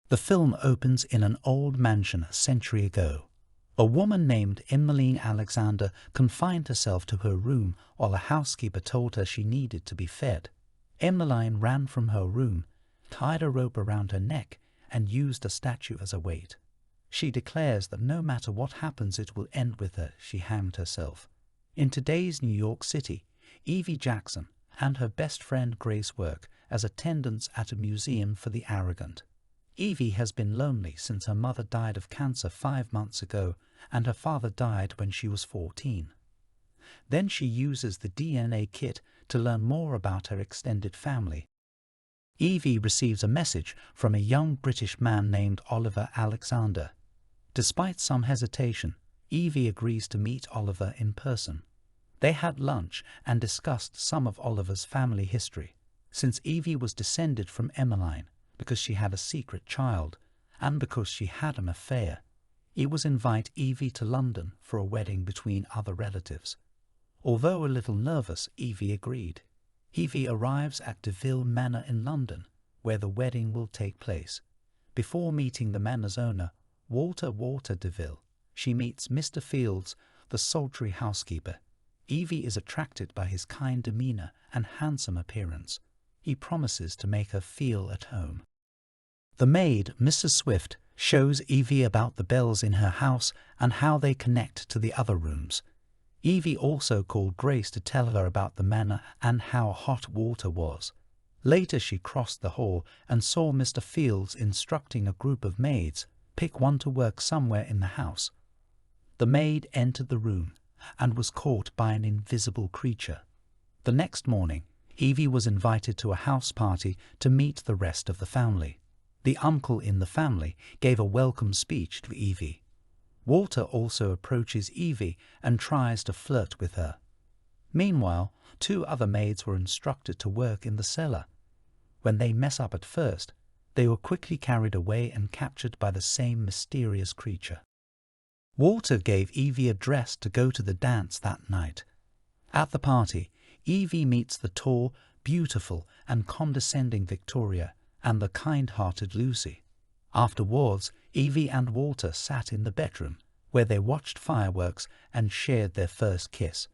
The film opens in an old mansion a century ago. A woman named Emmaline Alexander confined herself to her room while a housekeeper told her she needed to be fed. Emmaline ran from her room, tied a rope around her neck, and used a statue as a weight. She declares that no matter what happens, it will end with her. She hanged herself. In today's New York City, Evie Jackson and her best friend Grace work as attendants at a museum for the arrogant. Evie has been lonely since her mother died of cancer 5 months ago and her father died when she was 14. Then she uses the DNA kit to learn more about her extended family. Evie receives a message from a young British man named Oliver Alexander. Despite some hesitation, Evie agrees to meet Oliver in person. They had lunch and discussed some of Oliver's family history, since Evie was descended from Emmaline because she had a secret child and because she had an affair. He was invite Evie to London for a wedding between other relatives. Although a little nervous, Evie agreed. Evie arrives at Deville Manor in London, where the wedding will take place. Before meeting the manor's owner, Walter Deville, she meets Mr. Fields, the sultry housekeeper. Evie is attracted by his kind demeanor and handsome appearance. He promises to make her feel at home. The maid, Mrs. Swift, shows Evie about the bells in her house and how they connect to the other rooms. Evie also called Grace to tell her about the manor and how hot water was. Later she crossed the hall and saw Mr. Fields instructing a group of maids, pick one to work somewhere in the house. The maid entered the room and was caught by an invisible creature. The next morning, Evie was invited to a house party to meet the rest of the family. The uncle in the family gave a welcome speech to Evie. Walter also approaches Evie and tries to flirt with her. Meanwhile, 2 other maids were instructed to work in the cellar. When they mess up at first, they were quickly carried away and captured by the same mysterious creature. Walter gave Evie a dress to go to the dance that night. At the party, Evie meets the tall, beautiful, and condescending Victoria and the kind-hearted Lucy. Afterwards, Evie and Walter sat in the bedroom, where they watched fireworks and shared their first kiss.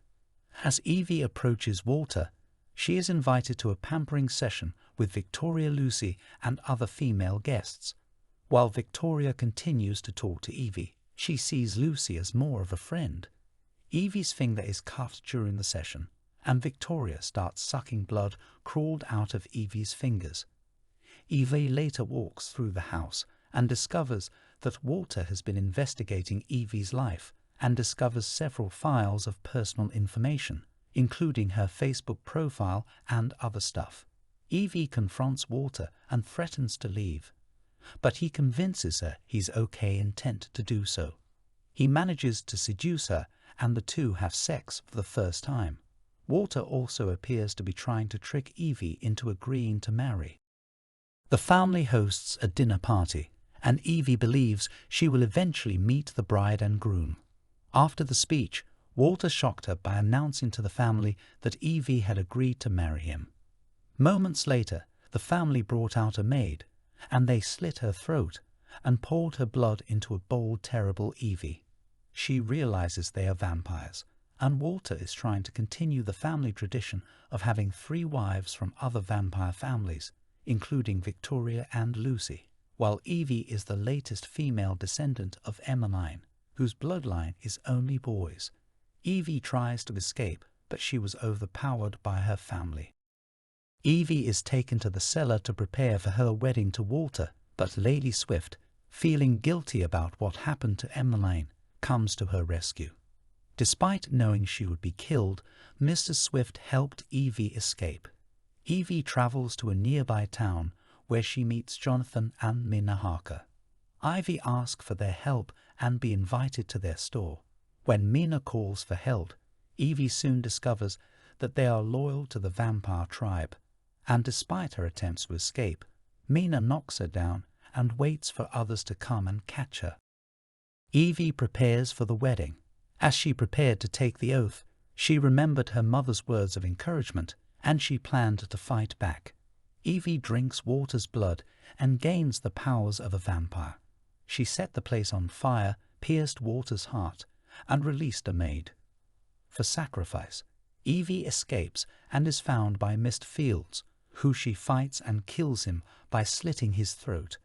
As Evie approaches Walter, she is invited to a pampering session with Victoria, Lucy, and other female guests. While Victoria continues to talk to Evie, she sees Lucy as more of a friend. Evie's finger is cut during the session, and Victoria starts sucking blood crawled out of Evie's fingers. Evie later walks through the house and discovers that Walter has been investigating Evie's life and discovers several files of personal information, including her Facebook profile and other stuff. Evie confronts Walter and threatens to leave, but he convinces her he's okay intent to do so. He manages to seduce her and the two have sex for the first time. Walter also appears to be trying to trick Evie into agreeing to marry. The family hosts a dinner party, and Evie believes she will eventually meet the bride and groom. After the speech, Walter shocked her by announcing to the family that Evie had agreed to marry him. Moments later, the family brought out a maid, and they slit her throat and poured her blood into a bowl. Terrible Evie. She realizes they are vampires, and Walter is trying to continue the family tradition of having 3 wives from other vampire families, including Victoria and Lucy, while Evie is the latest female descendant of Emmaline, whose bloodline is only boys. Evie tries to escape, but she was overpowered by her family. Evie is taken to the cellar to prepare for her wedding to Walter, but Lady Swift, feeling guilty about what happened to Emmaline, comes to her rescue. Despite knowing she would be killed, Mrs. Swift helped Evie escape. Evie travels to a nearby town where she meets Jonathan and Minna Harker. Ivy asks for their help and be invited to their store. When Minna calls for help, Evie soon discovers that they are loyal to the vampire tribe, and despite her attempts to escape, Minna knocks her down and waits for others to come and catch her. Evie prepares for the wedding. As she prepared to take the oath, she remembered her mother's words of encouragement, and she planned to fight back. Evie drinks Walter's blood and gains the powers of a vampire. She set the place on fire, pierced Walter's heart, and released a maid. For sacrifice, Evie escapes and is found by Mr. Fields, who she fights and kills him by slitting his throat.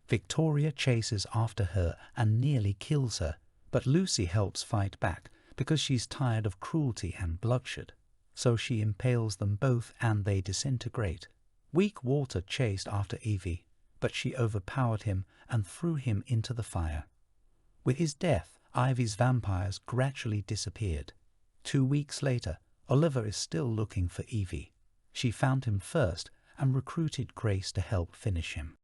Victoria chases after her and nearly kills her, but Lucy helps fight back because she's tired of cruelty and bloodshed. So she impales them both and they disintegrate. Weak Walter chased after Evie, but she overpowered him and threw him into the fire. With his death, Ivy's vampires gradually disappeared. 2 weeks later, Oliver is still looking for Evie. She found him first and recruited Grace to help finish him.